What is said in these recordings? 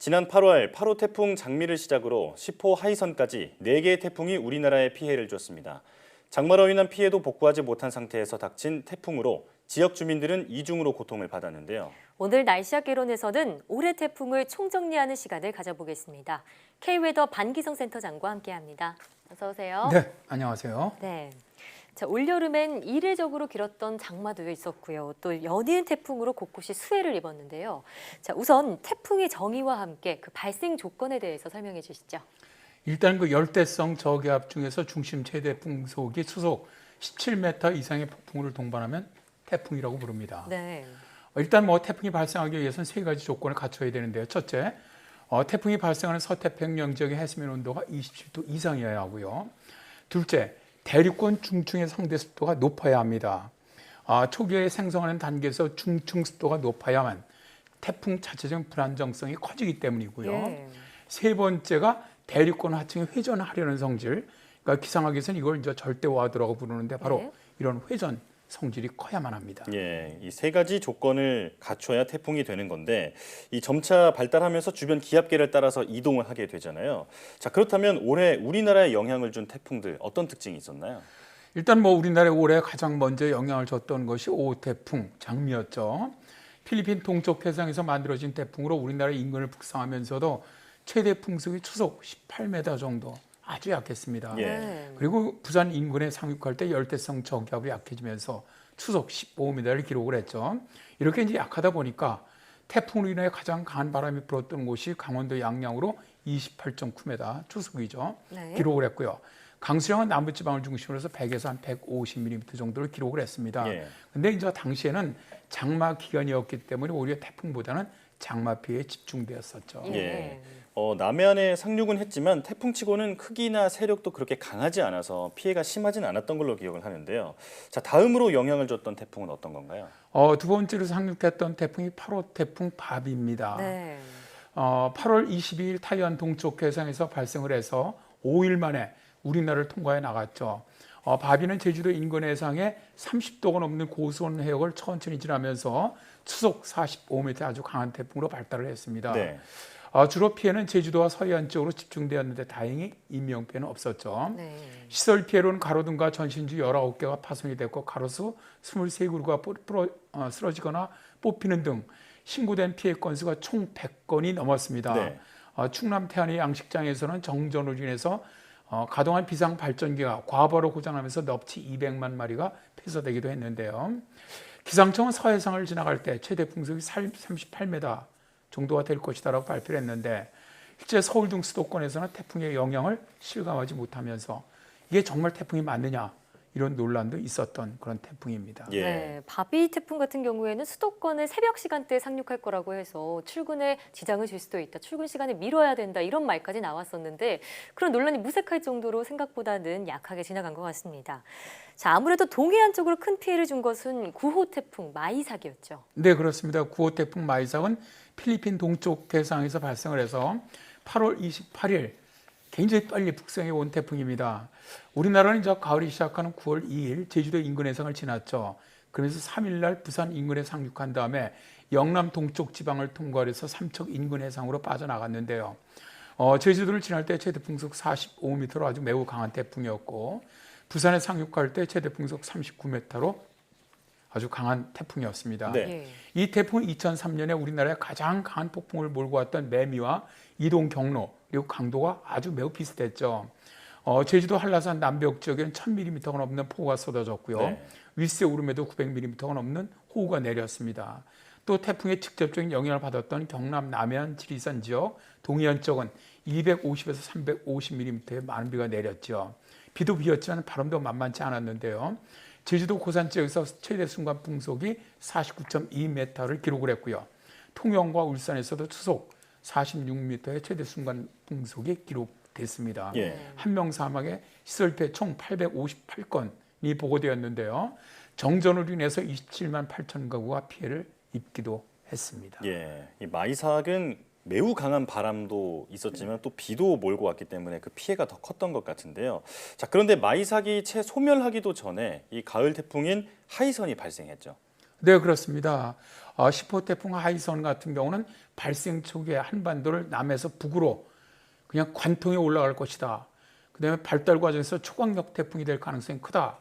지난 8월 8호 태풍 장미를 시작으로 10호 하이선까지 4개의 태풍이 우리나라에 피해를 줬습니다. 장마로 인한 피해도 복구하지 못한 상태에서 닥친 태풍으로 지역 주민들은 이중으로 고통을 받았는데요. 오늘 날씨학 개론에서는 올해 태풍을 총정리하는 시간을 가져보겠습니다. K웨더 반기성 센터장과 함께합니다. 어서 오세요. 네, 안녕하세요. 네. 자, 올여름엔 이례적으로 길었던 장마도 있었고요. 또 연이은 태풍으로 곳곳이 수해를 입었는데요. 자, 우선 태풍의 정의와 함께 그 발생 조건에 대해서 설명해 주시죠. 일단 그 열대성 저기압 중에서 중심 최대 풍속이 수속 17m 이상의 폭풍우를 동반하면 태풍이라고 부릅니다. 네. 일단 태풍이 발생하기 위해서는 3가지 조건을 갖춰야 되는데요. 첫째, 태풍이 발생하는 서태평양 지역의 해수면 온도가 27도 이상이어야 하고요. 둘째, 대륙권 중층의 상대 습도가 높아야 합니다. 초기에 생성하는 단계에서 중층 습도가 높아야만 태풍 자체적인 불안정성이 커지기 때문이고요. 예. 세 번째가 대륙권 하층에 회전하려는 성질. 그러니까 기상학에서는 이걸 이제 절대와드라고 부르는데 바로 네. 이런 회전 성질이 커야만 합니다. 예, 이 3가지 조건을 갖춰야 태풍이 되는 건데 이 점차 발달하면서 주변 기압계를 따라서 이동을 하게 되잖아요. 자, 그렇다면 올해 우리나라에 영향을 준 태풍들 어떤 특징이 있었나요? 일단 우리나라에 올해 가장 먼저 영향을 줬던 것이 5호 태풍 장미였죠. 필리핀 동쪽 해상에서 만들어진 태풍으로 우리나라 인근을 북상하면서도 최대 풍속이 초속 18m 정도 아주 약했습니다. 예. 네. 그리고 부산 인근에 상륙할 때 열대성 저기압이 약해지면서 초속 15m를 기록을 했죠. 이렇게 이제 약하다 보니까 태풍으로 인해 가장 강한 바람이 불었던 곳이 강원도 양양으로 28.9m 초속이죠. 네. 기록을 했고요. 강수량은 남부지방을 중심으로 해서 100에서 한 150mm 정도를 기록을 했습니다. 예. 근데 이제 당시에는 장마 기간이었기 때문에 오히려 태풍보다는 장마 피해에 집중되었었죠. 예. 남해안에 상륙은 했지만 태풍치고는 크기나 세력도 그렇게 강하지 않아서 피해가 심하진 않았던 걸로 기억을 하는데요. 자, 다음으로 영향을 줬던 태풍은 어떤 건가요? 두 번째로 상륙했던 태풍이 8호 태풍 바비입니다. 네. 8월 22일 타이완 동쪽 해상에서 발생을 해서 5일 만에 우리나라를 통과해 나갔죠. 바비는 제주도 인근 해상에 30도가 넘는 고수온 해역을 천천히 지나면서 초속 45m 아주 강한 태풍으로 발달을 했습니다. 네. 주로 피해는 제주도와 서해안 쪽으로 집중되었는데 다행히 인명 피해는 없었죠. 네. 시설 피해로는 가로등과 전신주 19개가 파손이 됐고 가로수 23그루가 쓰러지거나 뽑히는 등 신고된 피해 건수가 총 100건이 넘었습니다. 네. 충남 태안의 양식장에서는 정전으로 인해서 가동한 비상 발전기가 과부하로 고장나면서 넙치 200만 마리가 폐쇄되기도 했는데요. 기상청은 서해상을 지나갈 때 최대 풍속이 38m 정도가 될 것이다라고 발표를 했는데 실제 서울 등 수도권에서는 태풍의 영향을 실감하지 못하면서 이게 정말 태풍이 맞느냐 이런 논란도 있었던 그런 태풍입니다. 예. 네, 바비 태풍 같은 경우에는 수도권을 새벽 시간대에 상륙할 거라고 해서 출근에 지장을 줄 수도 있다. 출근 시간을 미뤄야 된다. 이런 말까지 나왔었는데 그런 논란이 무색할 정도로 생각보다는 약하게 지나간 것 같습니다. 자, 아무래도 동해안 쪽으로 큰 피해를 준 것은 9호 태풍 마이삭이었죠. 네, 그렇습니다. 9호 태풍 마이삭은 필리핀 동쪽 해상에서 발생을 해서 8월 28일 굉장히 빨리 북상해 온 태풍입니다. 우리나라는 이제 가을이 시작하는 9월 2일 제주도 인근 해상을 지났죠. 그래서 3일 날 부산 인근에 상륙한 다음에 영남 동쪽 지방을 통과해서 삼척 인근 해상으로 빠져나갔는데요. 제주도를 지날 때 최대 풍속 45m로 아주 매우 강한 태풍이었고 부산에 상륙할 때 최대 풍속 39m로 아주 강한 태풍이었습니다. 네. 예. 이 태풍은 2003년에 우리나라에 가장 강한 폭풍을 몰고 왔던 매미와 이동 경로 그리고 강도가 아주 매우 비슷했죠. 제주도 한라산 남벽 지역에는 1000mm가 넘는 폭우가 쏟아졌고요. 네. 윗세 오름에도 900mm가 넘는 호우가 내렸습니다. 또 태풍의 직접적인 영향을 받았던 경남 남해안 지리산 지역 동해안 쪽은 250에서 350mm의 많은 비가 내렸죠. 비도 비었지만 바람도 만만치 않았는데요. 제주도 고산 지역에서 최대 순간 풍속이 49.2m를 기록을 했고요. 통영과 울산에서도 초속 46m의 최대 순간 풍속이 기록됐습니다. 예. 한 명 사망에 시설 피해 총 858건이 보고되었는데요. 정전으로 인해서 27만 8천 가구가 피해를 입기도 했습니다. 예. 이 마이삭은 매우 강한 바람도 있었지만 또 비도 몰고 왔기 때문에 그 피해가 더 컸던 것 같은데요. 자, 그런데 마이삭이 채 소멸하기도 전에 이 가을 태풍인 하이선이 발생했죠. 네, 그렇습니다. 10호 태풍 하이선 같은 경우는 발생 초기에 한반도를 남에서 북으로 그냥 관통해 올라갈 것이다. 그다음에 발달 과정에서 초강력 태풍이 될 가능성이 크다.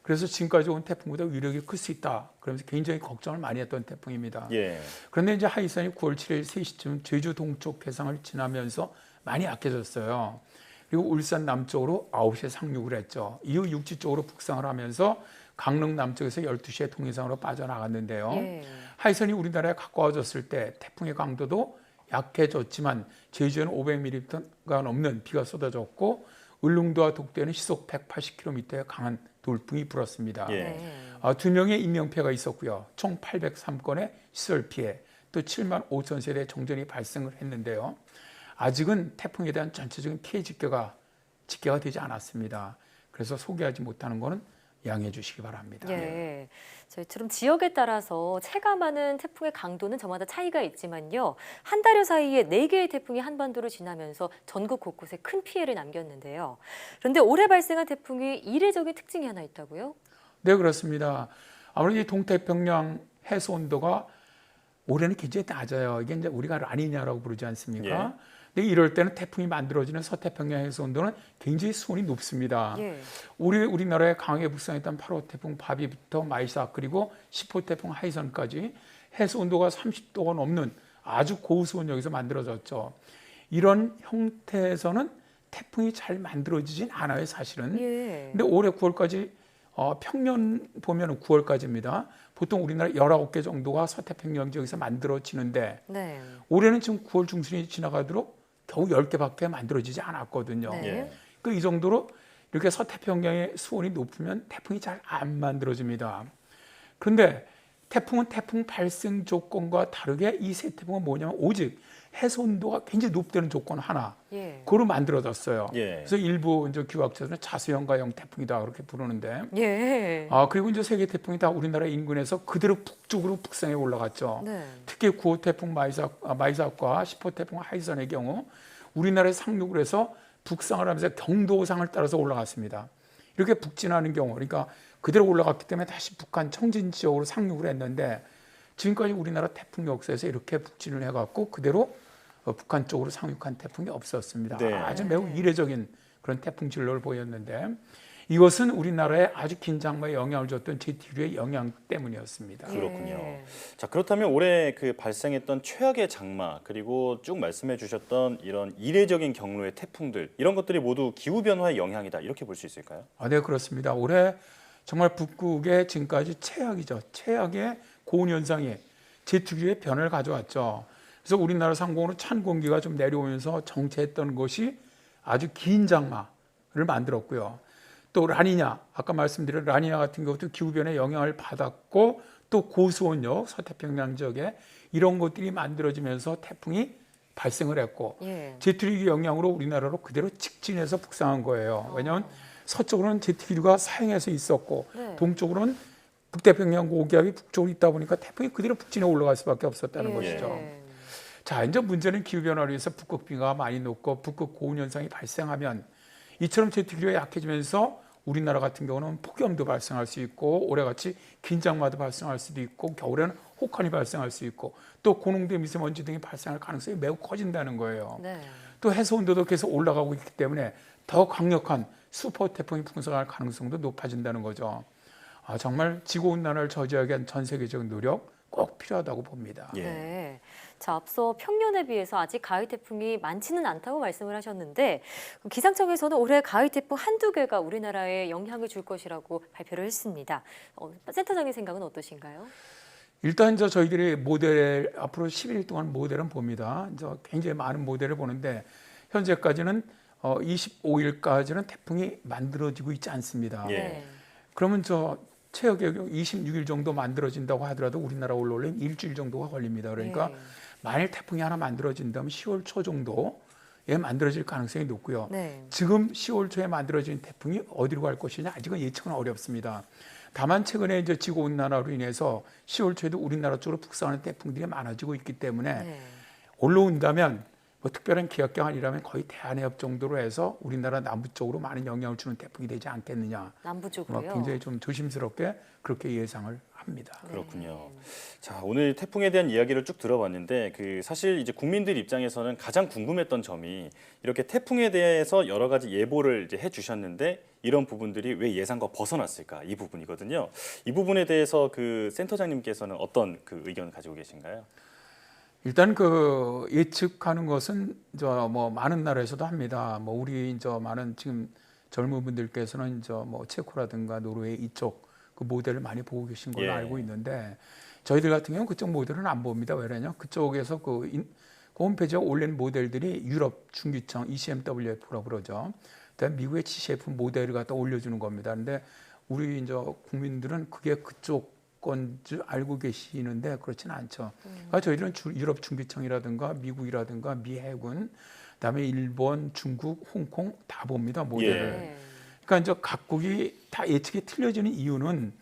그래서 지금까지 온 태풍보다 위력이 클 수 있다. 그러면서 굉장히 걱정을 많이 했던 태풍입니다. 예. 그런데 이제 하이선이 9월 7일 3시쯤 제주 동쪽 해상을 지나면서 많이 약해졌어요. 그리고 울산 남쪽으로 9시에 상륙을 했죠. 이후 육지 쪽으로 북상을 하면서 강릉 남쪽에서 12시에 동해상으로 빠져나갔는데요. 예. 하이선이 우리나라에 가까워졌을 때 태풍의 강도도 약해졌지만 제주에는 500mm가 넘는 비가 쏟아졌고 울릉도와 독도에는 시속 180km의 강한 돌풍이 불었습니다. 예. 네. 2명의 인명피해가 있었고요. 총 803건의 시설 피해, 또 7만 5천 세대의 정전이 발생을 했는데요. 아직은 태풍에 대한 전체적인 피해 집계가 되지 않았습니다. 그래서 소개하지 못하는 것은 양해해 주시기 바랍니다. 예. 저희처럼 지역에 따라서 체감하는 태풍의 강도는 저마다 차이가 있지만요. 한 달여 사이에 4개의 태풍이 한반도를 지나면서 전국 곳곳에 큰 피해를 남겼는데요. 그런데 올해 발생한 태풍이 이례적인 특징이 하나 있다고요? 네, 그렇습니다. 아무래도 이 동태평양 해수 온도가 올해는 굉장히 낮아요. 이게 이제 우리가 라니냐라고 부르지 않습니까? 근데 이럴 때는 태풍이 만들어지는 서태평양 해수 온도는 굉장히 수온이 높습니다. 예. 우리나라에 강하게 북상했던 8호 태풍 바비부터 마이삭 그리고 10호 태풍 하이선까지 해수 온도가 30도가 넘는 아주 고수온역에서 만들어졌죠. 이런 형태에서는 태풍이 잘 만들어지진 않아요, 사실은. 예. 근데 올해 9월까지 평년 보면은 9월까지입니다. 보통 우리나라 19개 정도가 서태평양 지역에서 만들어지는데 네. 올해는 지금 9월 중순이 지나가도록 겨우 10개밖에 만들어지지 않았거든요. 네. 예. 그 이 정도로 이렇게 서태평양의 수온이 높으면 태풍이 잘 안 만들어집니다. 그런데 태풍은 태풍 발생 조건과 다르게 이 세 태풍은 뭐냐면 오직 해수 온도가 굉장히 높다는 조건 하나, 예. 그거로 만들어졌어요. 예. 그래서 일부 이제 기후학자들은 자수형가형 태풍이다 그렇게 부르는데, 예. 그리고 이제 세 개 태풍이 다 우리나라 인근에서 그대로 북쪽으로 북상해 올라갔죠. 네. 특히 9호 태풍 마이삭과 10호 태풍 하이선의 경우 우리나라에 상륙을 해서 북상을 하면서 경도상을 따라서 올라갔습니다. 이렇게 북진하는 경우, 그러니까 그대로 올라갔기 때문에 다시 북한 청진 지역으로 상륙을 했는데 지금까지 우리나라 태풍 역사에서 이렇게 북진을 해갖고 그대로 북한 쪽으로 상륙한 태풍이 없었습니다. 네. 아주 매우 이례적인 그런 태풍 진로를 보였는데 이것은 우리나라에 아주 긴 장마에 영향을 줬던 제트류의 영향 때문이었습니다. 그렇군요. 예. 자, 그렇다면 올해 그 발생했던 최악의 장마 그리고 쭉 말씀해 주셨던 이런 이례적인 경로의 태풍들 이런 것들이 모두 기후 변화의 영향이다 이렇게 볼 수 있을까요? 네, 그렇습니다. 올해 정말 북극의 지금까지 최악이죠. 최악의 고온 현상이 제트류의 변화를 가져왔죠. 그래서 우리나라 상공으로 찬 공기가 좀 내려오면서 정체했던 것이 아주 긴 장마를 만들었고요. 또 라니냐, 아까 말씀드린 라니냐 같은 경우도 기후변화의 영향을 받았고 또 고수온역, 서태평양 지역에 이런 것들이 만들어지면서 태풍이 발생을 했고 예. 제트류의 영향으로 우리나라로 그대로 직진해서 북상한 거예요. 왜냐하면 서쪽으로는 제트류가 사행해서 있었고 네. 동쪽으로는 북태평양 고기압이 북쪽으로 있다 보니까 태풍이 그대로 북진해 올라갈 수밖에 없었다는 예. 것이죠. 자, 이제 문제는 기후변화로 인해서 북극비가 많이 녹고 북극 고온 현상이 발생하면 이처럼 제트류가 약해지면서 우리나라 같은 경우는 폭염도 발생할 수 있고 올해같이 긴 장마도 발생할 수도 있고 겨울에는 혹한이 발생할 수 있고 또 고농도 미세먼지 등이 발생할 가능성이 매우 커진다는 거예요. 네. 또 해수 온도도 계속 올라가고 있기 때문에 더 강력한 슈퍼 태풍이 풍성할 가능성도 높아진다는 거죠. 정말 지구온난화를 저지하기 위한 전 세계적인 노력 꼭 필요하다고 봅니다. 예. 네. 자, 앞서 평년에 비해서 아직 가을 태풍이 많지는 않다고 말씀을 하셨는데 기상청에서는 올해 가을 태풍 한두 개가 우리나라에 영향을 줄 것이라고 발표를 했습니다. 센터장님 생각은 어떠신가요? 일단 저희들이 모델 앞으로 10일 동안 모델은 봅니다. 굉장히 많은 모델을 보는데 현재까지는 25일까지는 태풍이 만들어지고 있지 않습니다. 예. 네. 그러면 최악의 경우 26일 정도 만들어진다고 하더라도 우리나라 올라오려면 일주일 정도가 걸립니다. 그러니까 예. 만일 태풍이 하나 만들어진다면 10월 초 정도에 만들어질 가능성이 높고요. 네. 지금 10월 초에 만들어진 태풍이 어디로 갈 것이냐 아직은 예측은 어렵습니다. 다만 최근에 이제 지구 온난화로 인해서 10월 초에도 우리나라 쪽으로 북상하는 태풍들이 많아지고 있기 때문에 네. 올라온다면 특별한 기압경 아니라면 거의 대한해협 정도로 해서 우리나라 남부 쪽으로 많은 영향을 주는 태풍이 되지 않겠느냐. 남부 쪽으로요. 굉장히 좀 조심스럽게 그렇게 예상을 합니다. 그렇군요. 자, 오늘 태풍에 대한 이야기를 쭉 들어봤는데 사실 이제 국민들 입장에서는 가장 궁금했던 점이 이렇게 태풍에 대해서 여러 가지 예보를 이제 해주셨는데 이런 부분들이 왜 예상과 벗어났을까 이 부분이거든요. 이 부분에 대해서 센터장님께서는 어떤 의견을 가지고 계신가요? 일단 그 예측하는 것은 뭐 많은 나라에서도 합니다. 뭐 우리 많은 지금 젊은 분들께서는 뭐 체코라든가 노르웨이 이쪽 그 모델을 많이 보고 계신 걸로 예. 알고 있는데 저희들 같은 경우는 그쪽 모델은 안 봅니다. 왜냐면 그쪽에서 그 홈페이지에 올린 모델들이 유럽 중기청 ECMWF라고 그러죠. 그다음에 미국의 GCF 모델을 갖다 올려주는 겁니다. 근데 우리 국민들은 그게 그쪽 건 줄 알고 계시는데 그렇지는 않죠. 그러니까 저희들은 유럽 중기청이라든가 미국이라든가 미 해군, 그다음에 일본, 중국, 홍콩 다 봅니다 모델을. 네. 그러니까 각국이 다 예측이 틀려지는 이유는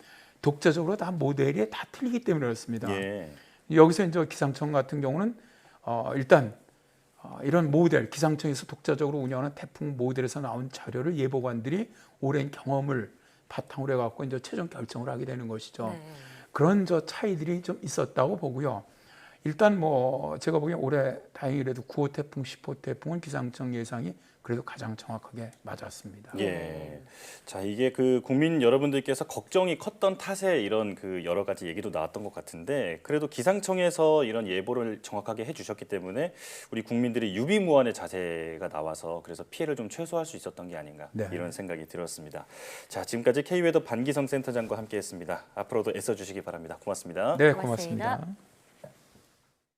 독자적으로 다 모델이 다 틀리기 때문에 그렇습니다. 예. 여기서 기상청 같은 경우는 일단 이런 모델, 기상청에서 독자적으로 운영하는 태풍 모델에서 나온 자료를 예보관들이 오랜 경험을 바탕으로 해갖고 최종 결정을 하게 되는 것이죠. 네. 그런 차이들이 좀 있었다고 보고요. 일단 뭐 제가 보기엔 올해 다행히 그래도 9호 태풍, 10호 태풍은 기상청 예상이 그래도 가장 정확하게 맞았습니다. 예. 자, 이게 국민 여러분들께서 걱정이 컸던 탓에 이런 여러 가지 얘기도 나왔던 것 같은데 그래도 기상청에서 이런 예보를 정확하게 해주셨기 때문에 우리 국민들이 유비무환의 자세가 나와서 그래서 피해를 좀 최소화할 수 있었던 게 아닌가 네. 이런 생각이 들었습니다. 자, 지금까지 K웨더 반기성 센터장과 함께했습니다. 앞으로도 애써주시기 바랍니다. 고맙습니다. 네, 고맙습니다. 고맙습니다.